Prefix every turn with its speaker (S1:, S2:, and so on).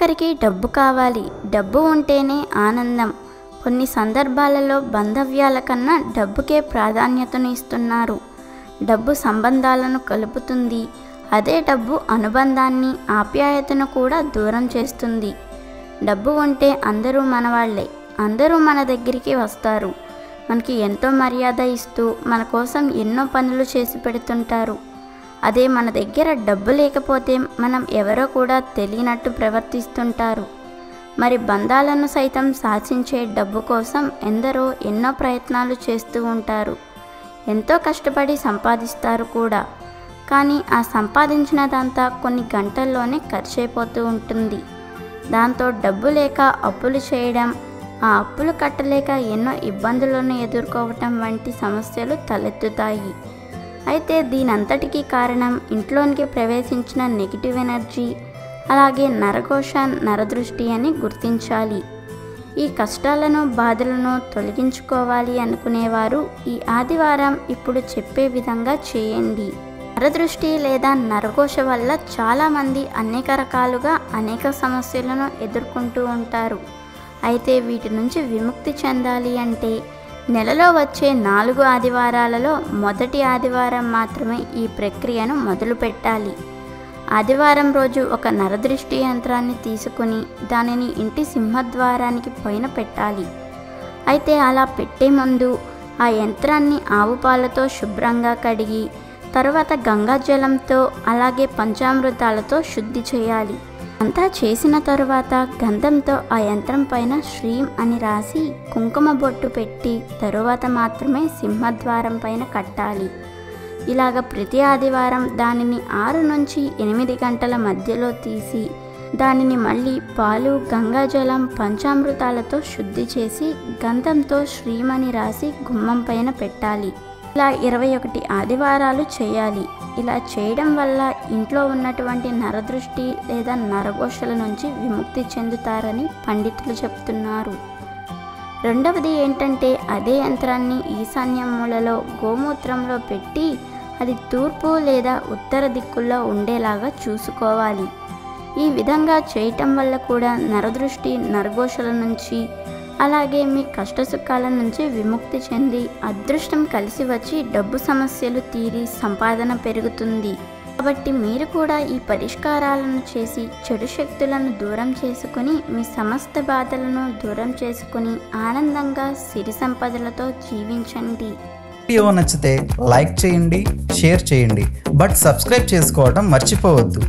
S1: ఒక్కరికి డబ్బు కావాలి, డబ్బు ఉంటేనే ఆనందం. కొన్ని సందర్భాలలో బాంధవ్యాల కన్నా డబ్బుకే ప్రాధాన్యతను ఇస్తున్నారు. డబ్బు సంబంధాలను కలుపుతుంది. అదే డబ్బు అనుబంధాన్ని, ఆప్యాయతను కూడా దూరం చేస్తుంది. డబ్బు ఉంటే అందరూ మనవాళ్లే, అందరూ మన దగ్గరికి వస్తారు. మనకి ఎంతో మర్యాద ఇస్తూ మన కోసం ఎన్నో పనులు చేసి పెడుతుంటారు. అదే మన దగ్గర డబ్బు లేకపోతే మనం ఎవరో కూడా తెలియనట్టు ప్రవర్తిస్తుంటారు. మరి బంధాలను సైతం శాసించే డబ్బు కోసం ఎందరో ఎన్నో ప్రయత్నాలు చేస్తూ ఉంటారు. ఎంతో కష్టపడి సంపాదిస్తారు కూడా. కానీ ఆ సంపాదించినదంతా కొన్ని గంటల్లోనే ఖర్చయిపోతూ ఉంటుంది. దాంతో డబ్బు లేక అప్పులు చేయడం, ఆ అప్పులు కట్టలేక ఎన్నో ఇబ్బందులను ఎదుర్కోవటం వంటి సమస్యలు తలెత్తుతాయి. అయితే దీనంతటికీ కారణం ఇంట్లోనికి ప్రవేశించిన నెగిటివ్ ఎనర్జీ, అలాగే నరఘోష, నరదృష్టి అని గుర్తించాలి. ఈ కష్టాలను, బాధలను తొలగించుకోవాలి అనుకునేవారు ఈ ఆదివారం ఇప్పుడు చెప్పే విధంగా చేయండి. నరదృష్టి లేదా నరఘోష వల్ల చాలామంది అనేక రకాలుగా అనేక సమస్యలను ఎదుర్కొంటూ ఉంటారు. అయితే వీటి నుంచి విముక్తి చెందాలి అంటే నెలలో వచ్చే 4 ఆదివారాలలో మొదటి ఆదివారం మాత్రమే ఈ ప్రక్రియను మొదలు పెట్టాలి. ఆదివారం రోజు ఒక నరదృష్టి యంత్రాన్ని తీసుకుని దానిని ఇంటి సింహద్వారానికి పైన పెట్టాలి. అయితే అలా పెట్టే ముందు ఆ యంత్రాన్ని ఆవు పాలతో శుభ్రంగా కడిగి తరువాత గంగాజలంతో అలాగే పంచామృతాలతో శుద్ధి చేయాలి. అంతా చేసిన తరువాత గంధంతో ఆ యంత్రం పైన శ్రీం అని రాసి కుంకుమ బొట్టు పెట్టి తరువాత మాత్రమే సింహద్వారం పైన కట్టాలి. ఇలాగ ప్రతి ఆదివారం దానిని 6 నుంచి 8 గంటల మధ్యలో తీసి దానిని మళ్ళీ పాలు, గంగాజలం, పంచామృతాలతో శుద్ధి చేసి గంధంతో శ్రీం అని రాసి గుమ్మం పైన పెట్టాలి. ఇలా 21 ఆదివారాలు చేయాలి. ఇలా చేయడం వల్ల ఇంట్లో ఉన్నటువంటి నరదృష్టి లేదా నరఘోషల నుంచి విముక్తి చెందుతారని పండితులు చెప్తున్నారు. రెండవది ఏంటంటే అదే యంత్రాన్ని ఈశాన్య మూలలో గోమూత్రంలో పెట్టి అది తూర్పు లేదా ఉత్తర దిక్కుల్లో ఉండేలాగా చూసుకోవాలి. ఈ విధంగా చేయటం వల్ల కూడా నరదృష్టి, నరఘోషల నుంచి అలాగే మీ కష్టసుఖాల నుంచి విముక్తి చెంది అదృష్టం కలిసి వచ్చి డబ్బు సమస్యలు తీరి సంపాదన పెరుగుతుంది. కాబట్టి మీరు కూడా ఈ పరిష్కారాలను చేసి చెడు శక్తులను దూరం చేసుకుని మీ సమస్త బాధలను దూరం చేసుకుని ఆనందంగా సిరి సంపదలతో జీవించండి.
S2: వీడియో నచ్చితే లైక్ చేయండి, షేర్ చేయండి, బట్ సబ్స్క్రైబ్ చేసుకోవడం మర్చిపోవద్దు.